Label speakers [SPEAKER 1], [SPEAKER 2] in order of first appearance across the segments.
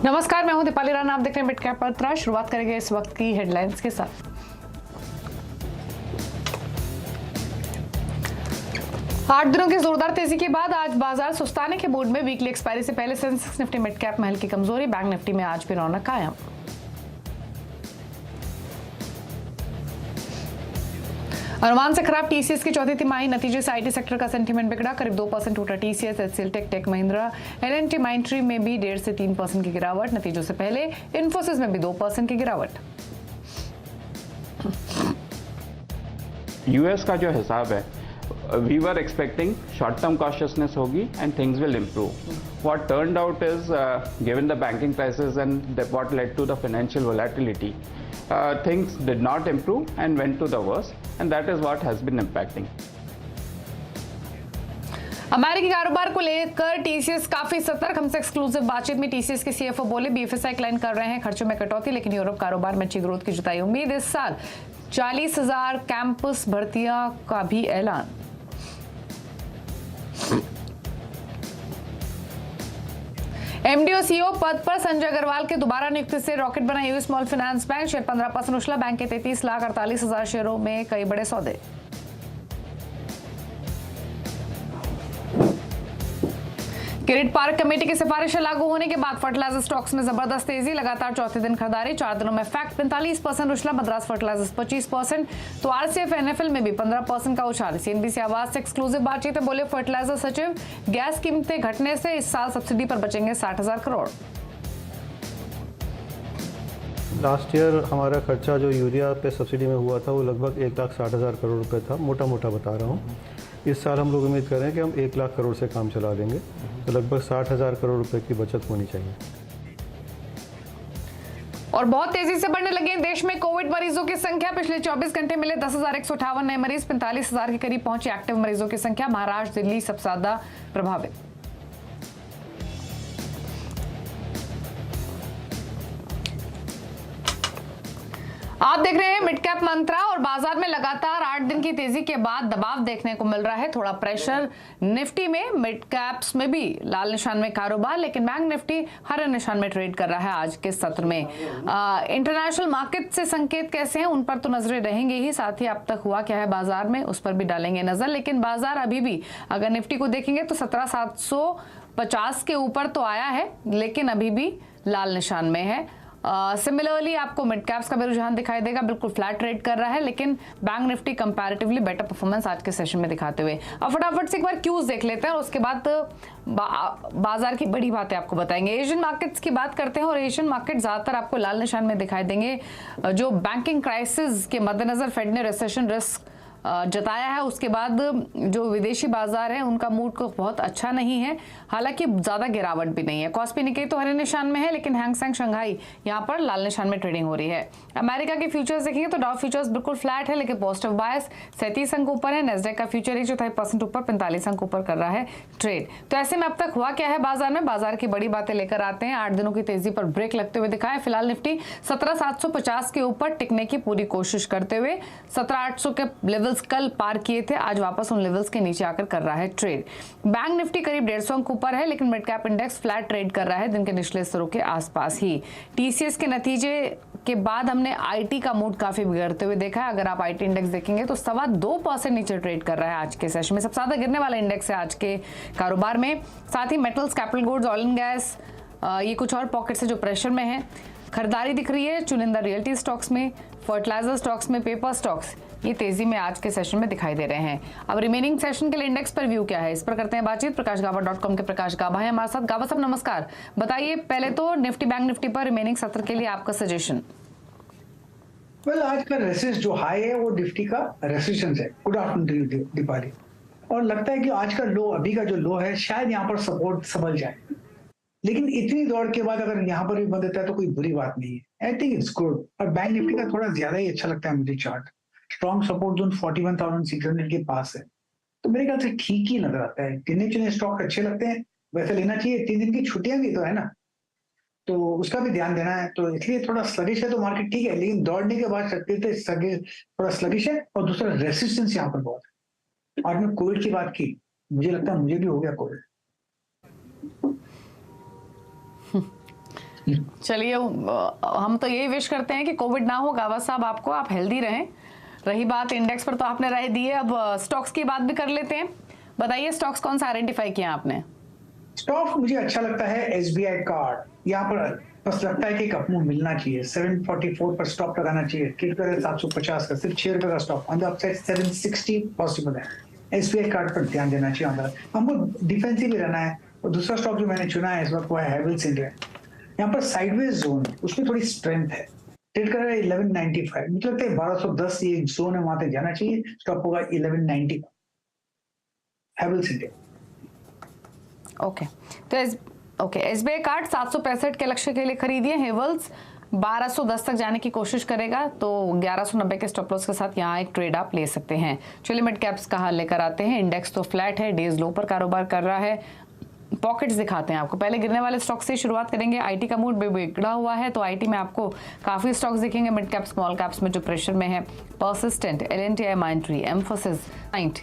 [SPEAKER 1] नमस्कार, मैं हूं दीपाली राणा। आप देख रहे हैं मिड कैप पत्रा। शुरुआत करेंगे इस वक्त की हेडलाइंस के साथ। आठ दिनों की जोरदार तेजी के बाद आज बाजार सुस्ताने के मूड में। वीकली एक्सपायरी से पहले सेंसेक्स निफ्टी मिड कैप महल की कमजोरी, बैंक निफ्टी में आज भी रौनक कायम। अनुमान से खराब टीसीएस की चौथी तिमाही नतीजे से आईटी सेक्टर का सेंटीमेंट बिगड़ा, करीब 2% टूटा TCS, HCL Tech Mahindra, LNT Mindtree में भी 1.5 से 3% की गिरावट। नतीजों से पहले इन्फोसिस में भी 2% की गिरावट।
[SPEAKER 2] यूएस का जो हिसाब है, we were expecting short-term cautiousness होगी and things will improve. What turned out is, given the banking crisis and what led to the financial volatility, things did not improve and went to the worst, and that is what has been impacting.
[SPEAKER 1] अमेरिकी कारोबार को लेकर TCS काफी सतर्क। हमसे exclusive बातचीत में TCS के सीएफओ बोले बीएफएसआई क्लाइन कर रहे हैं खर्चों में कटौती, लेकिन यूरोप कारोबार में अच्छी ग्रोथ की जताई उम्मीद। इस साल 40,000 कैंपस भर्तियां का भी ऐलान। एमडीओ सीईओ पद पर संजय अग्रवाल के दोबारा नियुक्ति से रॉकेट बना US small finance bank. Share 15% उछला। बैंक के 33,48,000 शेयरों में कई बड़े सौदे। किरिट पार्क कमेटी की सिफारिशें लागू होने के बाद फर्टिलाइजर स्टॉक्स में जबरदस्त तेजी। लगातार चौथे दिन खरीदारी। 4 दिनों में फैक्ट 45% उछला, मद्रास फर्टिलाइजर्स 25%, तो आरसीएफ एनएफएल में भी 15% का उछाल। सीएनबीसी आवाज से एक्सक्लूसिव बातचीत में बोले फर्टिलाइजर सचिव, गैस कीमतें घटने से इस साल सब्सिडी पर बचेंगे 60,000 करोड़।
[SPEAKER 3] लास्ट ईयर हमारा खर्चा जो यूरिया पे सब्सिडी में हुआ था वो लगभग 1,60,000 करोड़ रुपए था, मोटा मोटा बता रहा हूँ। इस साल हम लोग उम्मीद कर रहे हैं कि हम 1 लाख करोड़ से काम चला देंगे, तो लगभग 60,000 करोड़ रुपए की बचत होनी चाहिए।
[SPEAKER 1] और बहुत तेजी से बढ़ने लगे देश में कोविड मरीजों की संख्या। पिछले 24 घंटे मिले 10,158 नए मरीज, 45,000 के करीब पहुंची एक्टिव मरीजों की संख्या। महाराष्ट्र, दिल्ली सबसे ज्यादा प्रभावित। आप देख रहे हैं मिड कैप मंत्रा और बाजार में लगातार 8 दिन की तेजी के बाद दबाव देखने को मिल रहा है। थोड़ा प्रेशर निफ्टी में, मिड कैप्स में भी लाल निशान में कारोबार, लेकिन बैंक निफ्टी हरे निशान में ट्रेड कर रहा है आज के सत्र में। इंटरनेशनल मार्केट से संकेत कैसे हैं उन पर तो नजरें रहेंगे ही, साथ ही अब तक हुआ क्या है बाजार में उस पर भी डालेंगे नजर। लेकिन बाजार अभी भी अगर निफ्टी को देखेंगे तो 17,750 के ऊपर तो आया है, लेकिन अभी भी लाल निशान में है। सिमिलरली आपको मिड कैप्स का भी रुझान दिखाई देगा, बिल्कुल फ्लैट ट्रेड कर रहा है, लेकिन bank Nifty comparatively better performance आज के सेशन में दिखाते हुए। अब फटाफट से एक बार क्यूज देख लेते हैं और उसके बाद बाजार की बड़ी बातें आपको बताएंगे। एशियन मार्केट्स की बात करते हैं और एशियन मार्केट ज्यादातर आपको लाल निशान में दिखाई देंगे। जो बैंकिंग क्राइसिस के मद्देनजर फेड ने रिसेशन रिस्क जताया है, उसके बाद जो विदेशी बाजार है उनका मूड को बहुत अच्छा नहीं है, हालांकि ज्यादा गिरावट भी नहीं है। कॉस्पी निकेई तो हरे निशान में है, लेकिन हैंगसेंग शंघाई यहां पर लाल निशान में ट्रेडिंग हो रही है। अमेरिका के फ्यूचर्स देखेंगे तो डाउ फ्यूचर्स बिल्कुल फ्लैट है, लेकिन पॉजिटिव बायस 37 अंक ऊपर है। नेस्डेक का फ्यूचर 1.4% ऊपर 45 अंक ऊपर कर रहा है ट्रेड। तो ऐसे में अब तक हुआ क्या है बाजार में, बाजार की बड़ी बातें लेकर आते हैं। 8 दिनों की तेजी पर ब्रेक लगते हुए दिखाए। फिलहाल निफ्टी 17,750 के ऊपर टिकने की पूरी कोशिश करते हुए 17,800 के लेवल्स कल पार किए थे, आज वापस उन लेवल्स के नीचे आकर कर रहा है ट्रेड। बैंक निफ्टी करीब 150 अंक ऊपर है, लेकिन mid cap index flat trade कर रहा है दिन के निचले स्तरों के आसपास ही। टीसीएस के नतीजे के बाद हमने आईटी का मूड काफी बिगड़ते हुए देखा है। अगर आप आईटी इंडेक्स देखेंगे तो 2.25% नीचे ट्रेड कर रहा है आज के सेशन में। सबसे ज्यादा गिरने वाला इंडेक्स है आज के कारोबार में। साथ ही metals, capital goods, oil and gas, ये कुछ और पॉकेट्स है जो प्रेशर में है। खरीदारी दिख रही है चुनिंदा रियल्टी स्टॉक्स में, फर्टिलाइजर स्टॉक्स में, पेपर स्टॉक्स ये तेजी में आज के सेशन में दिखाई दे रहे हैं। अब रिमेनिंग सेशन के लिए इंडेक्स पर व्यू क्या है, इस पर करते हैं बातचीत। प्रकाशगावा.com के प्रकाश गाभा है हमारे साथ। गाभा साहब नमस्कार, बताइए पहले तो निफ्टी बैंक निफ्टी पर रिमेनिंग सत्र के लिए आपका सजेशन।
[SPEAKER 4] आज का रेसिस्ट जो हाई है वो निफ्टी का रेसिस्टेंस है। Good afternoon Deepali. और लगता है कि आज का लो, अभी का जो लो है, शायद यहाँ पर सपोर्ट संभल जाए, लेकिन इतनी दौड़ के बाद अगर यहाँ पर भी बंद देता है तो कोई बुरी बात नहीं है। I think it's good. और बैंक निफ्टी का थोड़ा ज्यादा ही अच्छा लगता है मुझे चार्ट। स्ट्रॉन्ग सपोर्ट जोन 41,600 के पास है, तो मेरे ख्याल से ठीक ही नजर आता है। गिने चुने स्टॉक अच्छे लगते हैं, वैसे लेना चाहिए। 3 दिन की छुट्टियां भी तो है ना, तो उसका भी ध्यान देना है। तो इसलिए थोड़ा स्लगिश है तो मार्केट ठीक है, लेकिन दौड़ने के बाद थोड़ा स्लगिश है। और दूसरा रेसिस्टेंस यहाँ पर बहुत है। और मैं कोविड की बात की, मुझे लगता है मुझे भी हो गया कोविड।
[SPEAKER 1] चलिए हम तो यही विश करते हैं कि कोविड ना हो गावा साहब आपको, आप हेल्दी रहें। रही बात इंडेक्स पर तो आपने राय दी है, अब स्टॉक्स की बात भी कर लेते हैं। बताइए स्टॉक्स कौन सा आइडेंटिफाई किया आपने?
[SPEAKER 4] स्टॉक मुझे अच्छा लगता है SBI कार्ड। यहाँ पर बस लगता है कि एक अपमूव मिलना चाहिए। 744 पर स्टॉप लगाना चाहिए। क्लिक करें 750 का, सिर्फ 6 रुपए का stop. On the upside 760 possible है। SBI कार्ड पर ध्यान देना चाहिए। अंदर हमको डिफेंसिव भी रहना है। और दूसरा स्टॉक जो मैंने चुना है इस वक्त वो है हैवेल्स इंडिया। यहाँ पर साइडवेज जोन, उसमें थोड़ी स्ट्रेंथ है। ट्रेड कर रहा है 1195। मुझे लगता है 1210 ये एक जोन है, वहां तक जाना चाहिए। स्टॉप होगा 1190 हैवेल्स इंडिया।
[SPEAKER 1] ओके तो SBI कार्ड 765 के लक्ष्य के लिए खरीदिए। हेवल्स 1210 तक जाने की कोशिश करेगा तो 1190 के स्टॉप लॉस के साथ यहाँ एक ट्रेड आप ले सकते हैं। चलिए मिड कैप्स का हाल लेकर आते हैं। इंडेक्स तो फ्लैट है, डेज लो पर कारोबार कर रहा है। पॉकेट्स दिखाते हैं आपको। पहले गिरने वाले स्टॉक से शुरुआत करेंगे। आईटी का मूड बिगड़ा हुआ है तो आईटी में आपको काफी स्टॉक्स दिखेंगे। मिड कैप स्मॉल कैप्स में जो प्रेशर में है, पर्सिस्टेंट, LNTI, माइंडट्री, एम्फोसिस,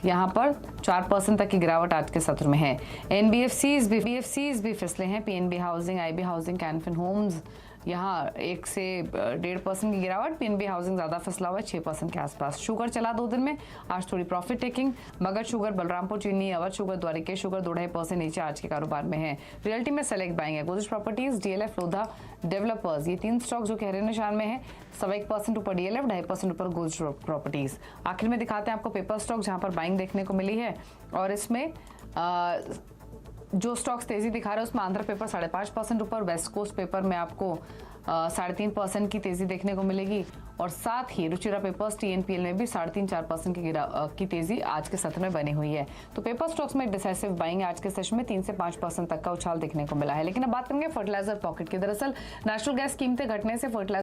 [SPEAKER 1] यहाँ पर 4% तक की गिरावट आज के सत्र में है। NBFCs भी फिसले हैं। PNB housing, IB housing, Canfin Homes, यहाँ 1 से 1.5% की गिरावट। PNB हाउसिंग ज्यादा फिसला हुआ है, 6% के आसपास। शुगर चला 2 दिन में, आज थोड़ी profit taking. Magadh sugar, Balrampur चीनी, अवध शुगर, द्वारिकेश शुगर 2.5% नीचे आज के कारोबार में है। रियल्टी में सेलेक्ट बाइंग है। Godrej properties, DLF, Lodha developers, ये 3 स्टॉक जो हरे निशान में है। 1% ऊपर DLF, 2.5% ऊपर गोदरेज प्रॉपर्टीज। आखिर में दिखाते हैं आपको पेपर स्टॉक जहां पर बाइंग देखने को मिली है। और इसमें जो स्टॉक्स तेजी दिखा रहे हैं उसमें आंध्र पेपर 5.5% ऊपर, वेस्ट कोस्ट पेपर में आपको 3.5% की तेजी देखने को मिलेगी। और साथ ही रुचिरा पेपर्स, TNPL में भी 3.5-4% की तेजी आज के सत्र में बनी हुई है। तो पेपर स्टॉक्स में डिसाइसिव बाइंग आज के सेशन में 3 से 5% तक का उछाल देखने को मिला है। लेकिन अब बात करेंगे फर्टिलाइजर पॉकेट की। दरअसल नेचुरल गैस कीमतें घटने से फर्टिलाइजर